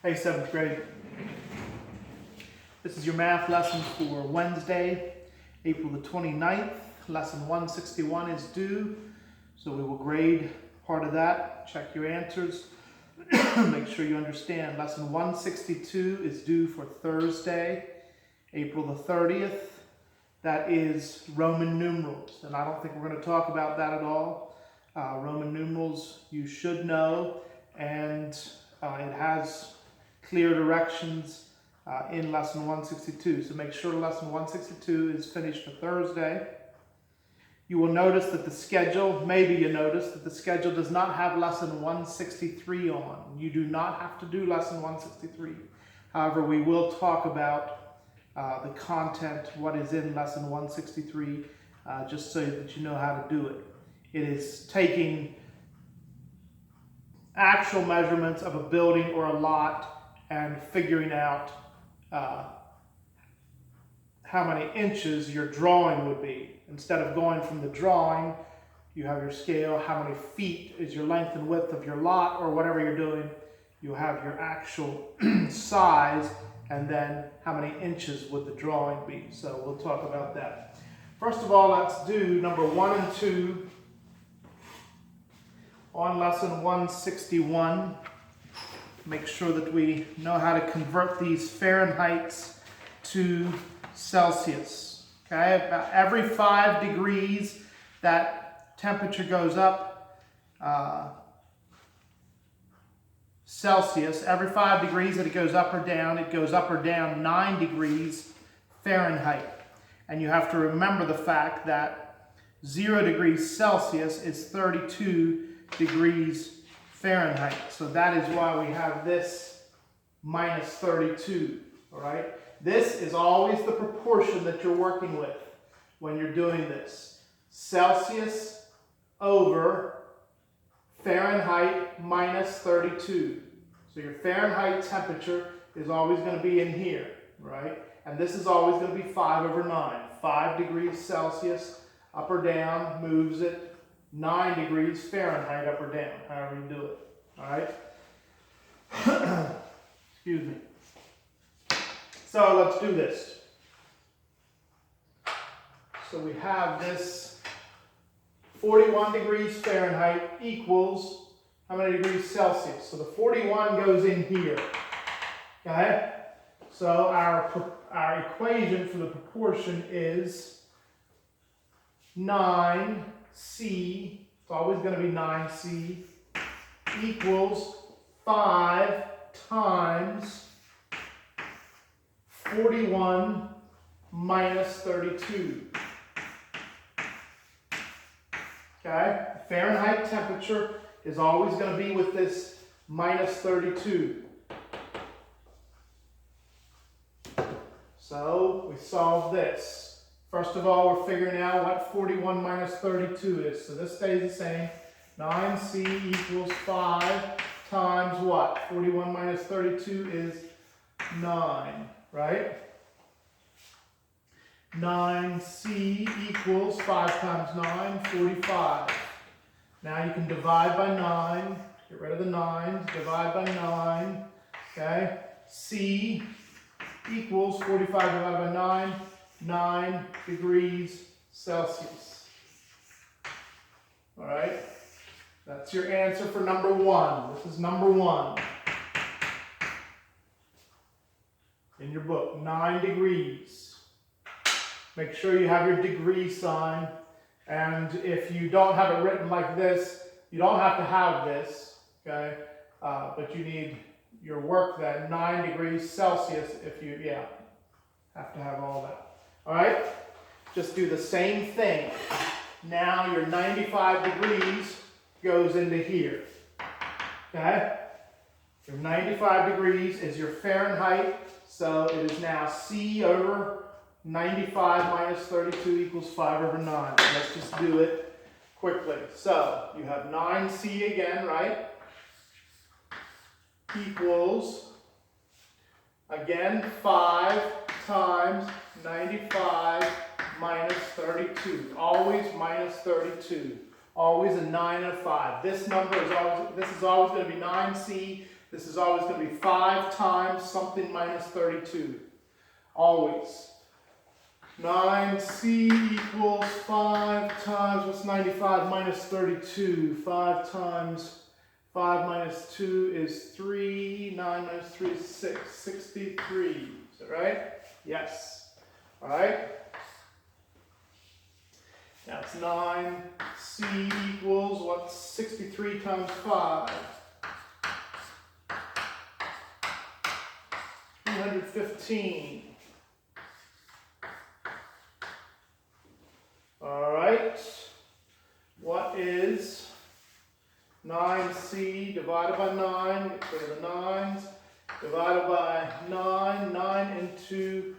Hey, 7th grade. This is your math lesson for Wednesday, April the 29th. Lesson 161 is due, so we will grade part of that, check your answers, make sure you understand. Lesson 162 is due for Thursday, April the 30th. That is Roman numerals, and I don't think we're going to talk about that at all. Roman numerals you should know, and it has clear directions in lesson 162. So make sure lesson 162 is finished for Thursday. You will notice that the schedule, maybe you noticed that the schedule does not have lesson 163 on. You do not have to do lesson 163. However, we will talk about the content, what is in lesson 163, just so that you know how to do it. It is taking actual measurements of a building or a lot and figuring out how many inches your drawing would be. Instead of going from the drawing, you have your scale, how many feet is your length and width of your lot or whatever you're doing. You have your actual size, and then how many inches would the drawing be. So we'll talk about that. First of all, let's do number 1 and 2 on lesson 161. Make sure that we know how to convert these Fahrenheits to Celsius. Okay, about every 5 degrees that temperature goes up Celsius. Every 5 degrees that it goes up or down 9 degrees Fahrenheit. And you have to remember the fact that 0 degrees Celsius is 32 degrees Fahrenheit. So that is why we have this minus 32, all right? This is always the proportion that you're working with when you're doing this. Celsius over Fahrenheit minus 32. So your Fahrenheit temperature is always going to be in here, right? And this is always going to be 5 over 9. 5 degrees Celsius up or down moves it 9 degrees Fahrenheit up or down, however you do it. All right? Excuse me. So let's do this. So we have this 41 degrees Fahrenheit equals how many degrees Celsius? So the 41 goes in here. Okay? So our equation for the proportion is 9C, it's always going to be 9C, equals 5 times 41 minus 32. Okay? Fahrenheit temperature is always going to be with this minus 32. So we solve this. First of all, we're figuring out what 41 minus 32 is. So this stays the same. 9C equals 5 times what? 41 minus 32 is 9, right? 9C equals 5 times 9, 45. Now you can divide by 9. Get rid of the 9. Divide by 9. Okay? C equals 45 divided by 9. 9 degrees Celsius. All right? That's your answer for number 1. This is number 1 in your book. 9 degrees. Make sure you have your degree sign. And if you don't have it written like this, you don't have to have this. Okay? But you need your work then. 9 degrees Celsius if you, have to have all that. All right, just do the same thing. Now your 95 degrees goes into here. Okay? Your 95 degrees is your Fahrenheit, so it is now C over 95 minus 32 equals 5 over 9. Let's just do it quickly. So you have 9C again, right? Equals, again, 5 times 95 minus 32. Always minus 32. Always a 9 and a 5. This is always going to be 9C This is always going to be 5 times something minus 32. Always. 9c equals 5 times, what's 95 minus 32? 5 times 5 minus 2 is 3. 9 minus 3 is 6. 63. Is that right? Yes. All right. That's 9c equals, what's 63 times 5? 315. All right. What is 9c divided by 9? Get rid of the 9s. Divided by 9. 9 into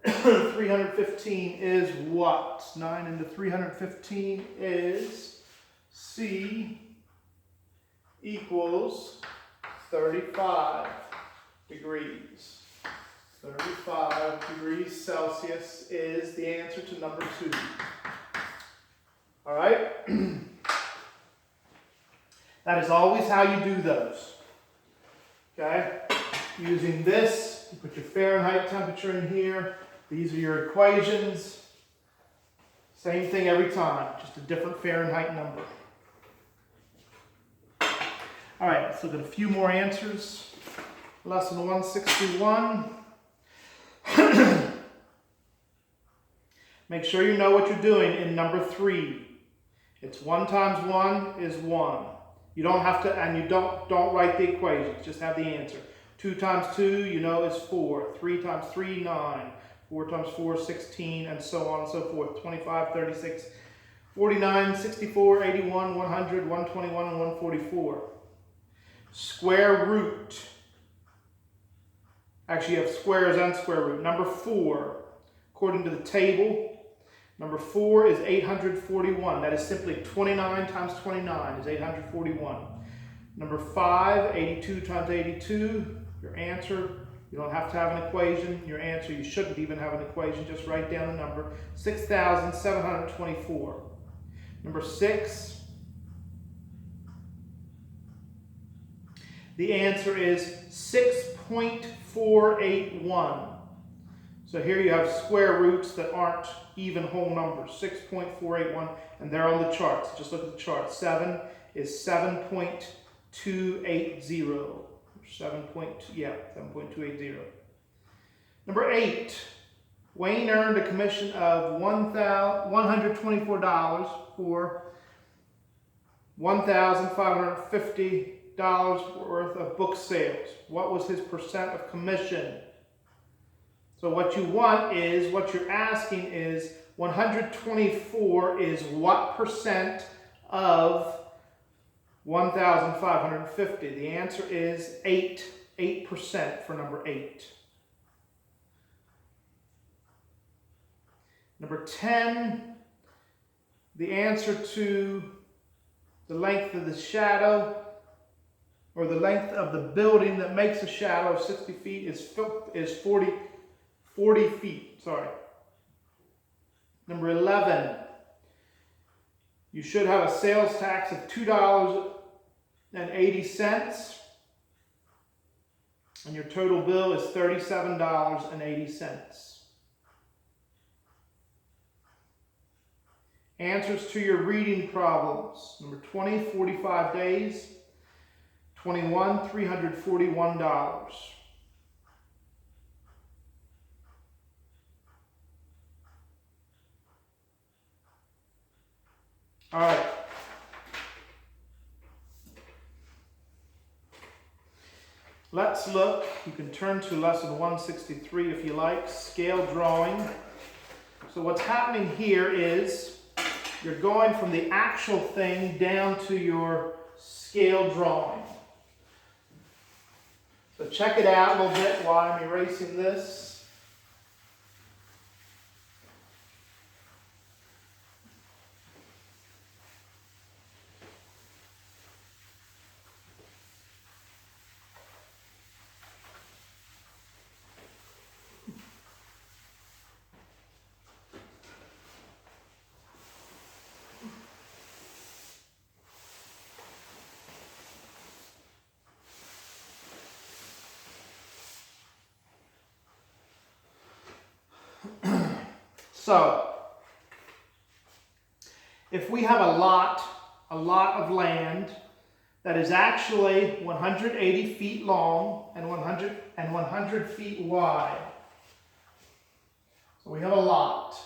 315 is what? 9 into 315 is c equals 35 degrees. 35 degrees Celsius is the answer to number 2. All right? That is always how you do those. Okay? Using this, you put your Fahrenheit temperature in here. These are your equations. Same thing every time, just a different Fahrenheit number. All right, let's look at a few more answers. Lesson 161. Make sure you know what you're doing in number 3. It's 1 times 1 is 1. You don't have to, and you don't write the equations, just have the answer. 2 times 2, you know, is 4. 3 times 3, 9. 4 times 4, 16, and so on and so forth. 25, 36, 49, 64, 81, 100, 121, and 144. Square root. Actually, you have squares and square root. Number 4, according to the table, number 4 is 841. That is simply 29 times 29 is 841. Number 5, 82 times 82. Your answer, you don't have to have an equation. Your answer, you shouldn't even have an equation. Just write down the number. 6,724. Number 6. The answer is 6.481. So here you have square roots that aren't even whole numbers. 6.481, and they're on the charts. Just look at the chart. 7 is 7.280. 7.280. Number 8. Wayne earned a commission of $124 for $1,550 worth of book sales. What was his percent of commission? So what you want is, what you're asking is, 124 is what percent of 1,550? The answer is 8% for number 8. Number 10, the answer to the length of the shadow, or the length of the building that makes a shadow of 60 feet is 40 feet. Sorry. Number 11, you should have a sales tax of $2.80, and your total bill is $37.80. Answers to your reading problems. Number 20, 45 days. 21, $341. All right. Let's look. You can turn to lesson 163 if you like, scale drawing. So what's happening here is you're going from the actual thing down to your scale drawing. So check it out a little bit while I'm erasing this. So, if we have a lot of land that is actually 180 feet long and 100 feet wide. So we have a lot.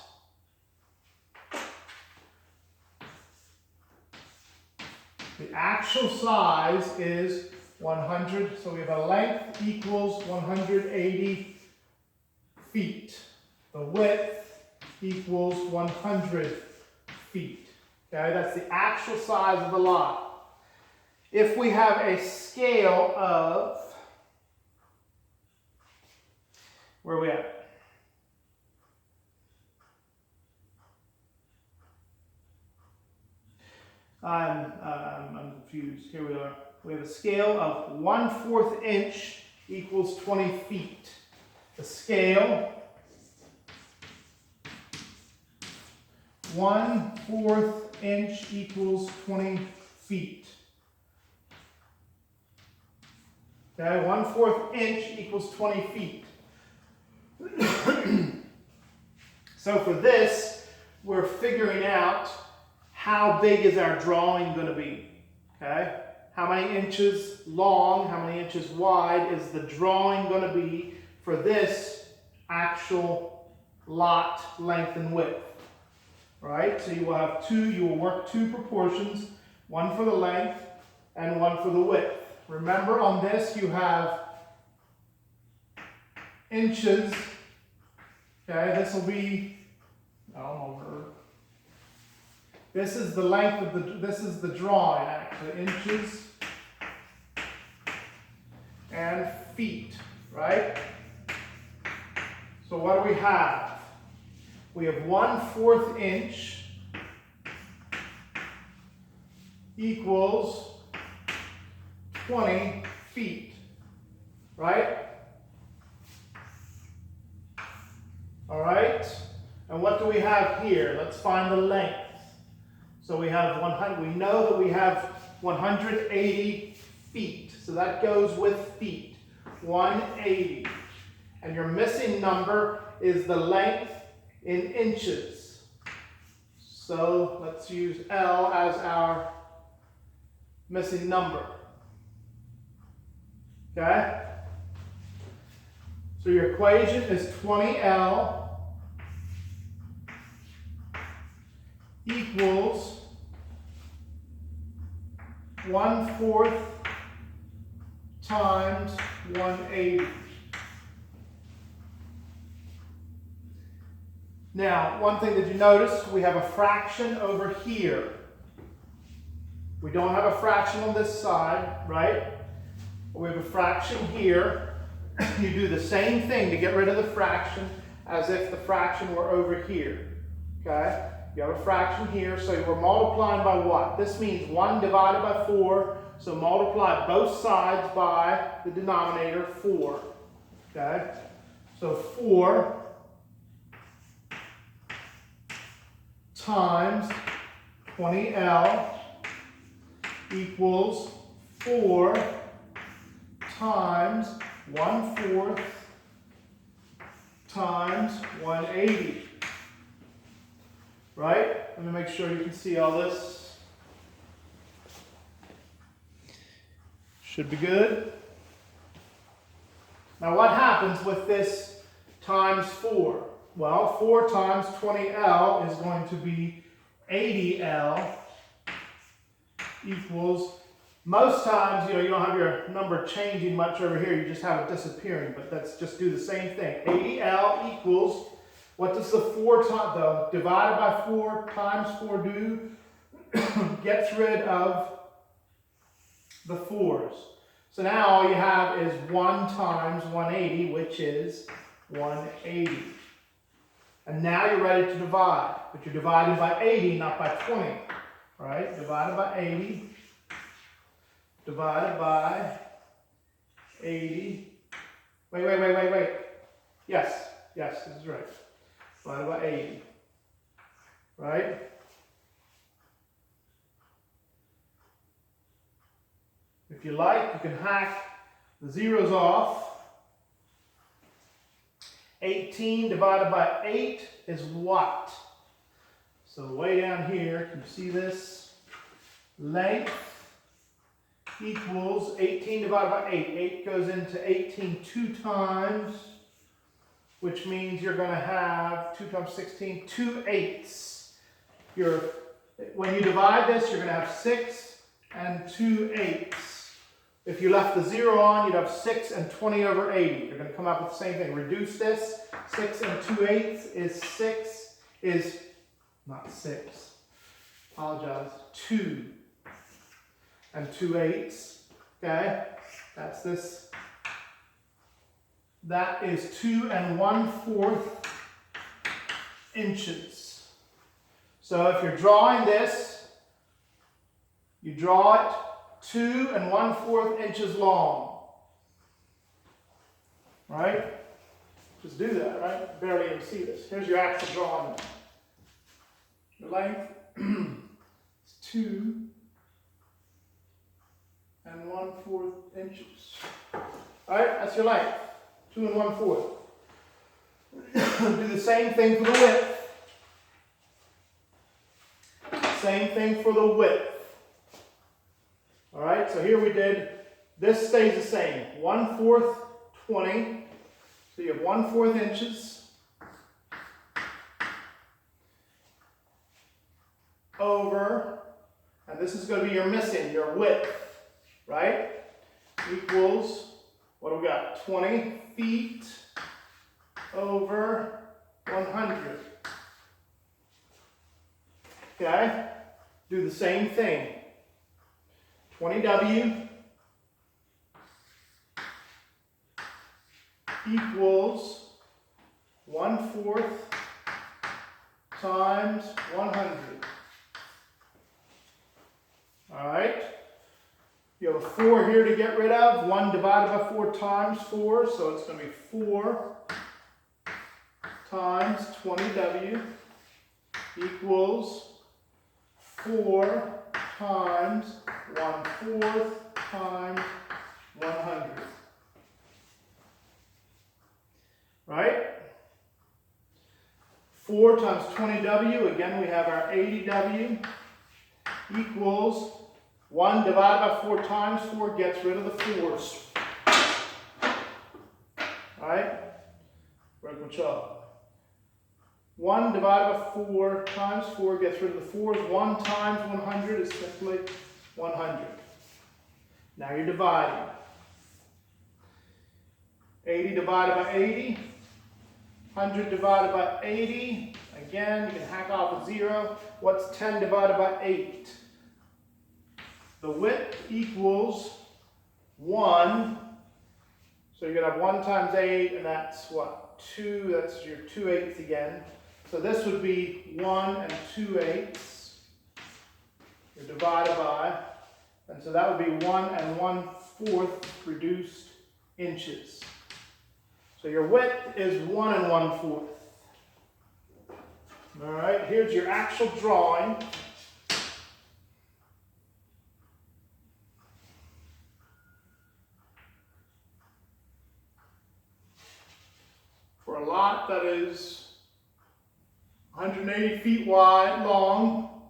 The actual size is 100, so we have a length equals 180 feet. The width equals 100 feet. Okay, that's the actual size of the lot. If we have a scale of, where are we at? I'm confused. Here we are. We have a scale of 1/4 inch equals 20 feet. The scale 1/4 inch equals 20 feet. Okay, 1/4 inch equals 20 feet. So for this, we're figuring out how big is our drawing going to be. Okay, how many inches long, how many inches wide is the drawing going to be for this actual lot length and width. Right, so you will have you will work two proportions, one for the length and one for the width. Remember, on this you have inches. Okay, this will be, this is the length of this is the drawing actually, inches and feet, right? So what do we have? We have 1/4 inch equals 20 feet, right? All right, and what do we have here? Let's find the length. So we have 100, we know that we have 180 feet, so that goes with feet, 180. And your missing number is the length in inches. So let's use L as our missing number. Okay? So your equation is 20L equals 1/4 times 180. Now, one thing that you notice, we have a fraction over here. We don't have a fraction on this side, right? We have a fraction here. You do the same thing to get rid of the fraction as if the fraction were over here. Okay? You have a fraction here, so we're multiplying by what? This means 1 divided by 4, so multiply both sides by the denominator, 4. Okay? So 4 times 20L equals 4 times 1/4 times 180. Right? Let me make sure you can see all this. Should be good. Now what happens with this times 4? Well, 4 times 20L is going to be 80L equals, most times, you don't have your number changing much over here, you just have it disappearing, but let's just do the same thing. 80L equals, what does the divided by 4 times 4 do? Gets rid of the 4's. So now all you have is 1 times 180, which is 180. And now you're ready to divide, but you're dividing by 80, not by 20. Right? Divided by 80. Divided by 80. Wait. Yes, this is right. Divided by 80. Right? If you like, you can hack the zeros off. 18 divided by 8 is what? So way down here, can you see this? Length equals 18 divided by 8. 8 goes into 18 two times, which means you're going to have 2 times 16, 2/8. When you divide this, you're going to have 6 and 2/8. If you left the 0 on, you'd have 6 and 20 over 80. You're going to come up with the same thing. Reduce this. 6 and 2/8 is not 6. Apologize. 2 and 2/8. Okay? That's this. That is 2 1/4 inches. So if you're drawing this, you draw it 2 1/4 inches long. Right? Just do that, right? Barely even see this. Here's your actual drawing. The length is 2 1/4 inches. Alright, that's your length. 2 1/4. Do the same thing for the width. Same thing for the width. Alright, so here we did, this stays the same. 1/4, 20. So you have 1/4 inches over, and this is going to be your missing, your width, right? Equals, what do we got? 20 feet over 100. Okay? Do the same thing. 20W equals 1/4 times 100. All right? You have a 4 here to get rid of. 1 divided by 4 times 4, so it's going to be 4 times 20W equals 4 times 1/4 times 100. Right? 4 times 20W, again we have our 80W, equals 1 divided by 4 times 4 gets rid of the 4s. Alright? Very good job. 1 divided by 4 times 4 gets rid of the 4s. 1 times 100 is simply 100. Now you're dividing. 80 divided by 80. 100 divided by 80. Again, you can hack off a 0. What's 10 divided by 8? The width equals 1. So you're going to have 1 times 8, and that's what? 2. That's your 2/8 again. So this would be 1 2/8. You're divided by, and so that would be 1 1/4 reduced inches. So your width is 1 1/4. All right, here's your actual drawing. For a lot that is 180 feet wide, long,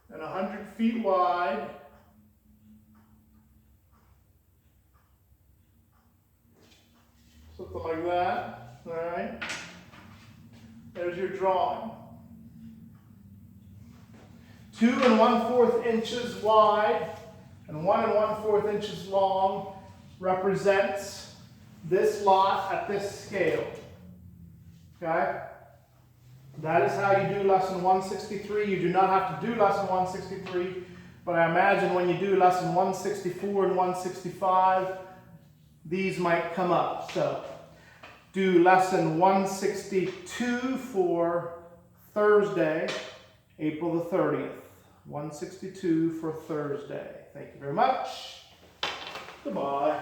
and 100 feet wide. Something like that, all right? There's your drawing. 2 1/4 inches wide and 1 1/4 inches long represents this lot at this scale, okay? That is how you do lesson 163. You do not have to do lesson 163, but I imagine when you do lesson 164 and 165, these might come up. So do lesson 162 for Thursday, April the 30th. 162 for Thursday. Thank you very much. Goodbye.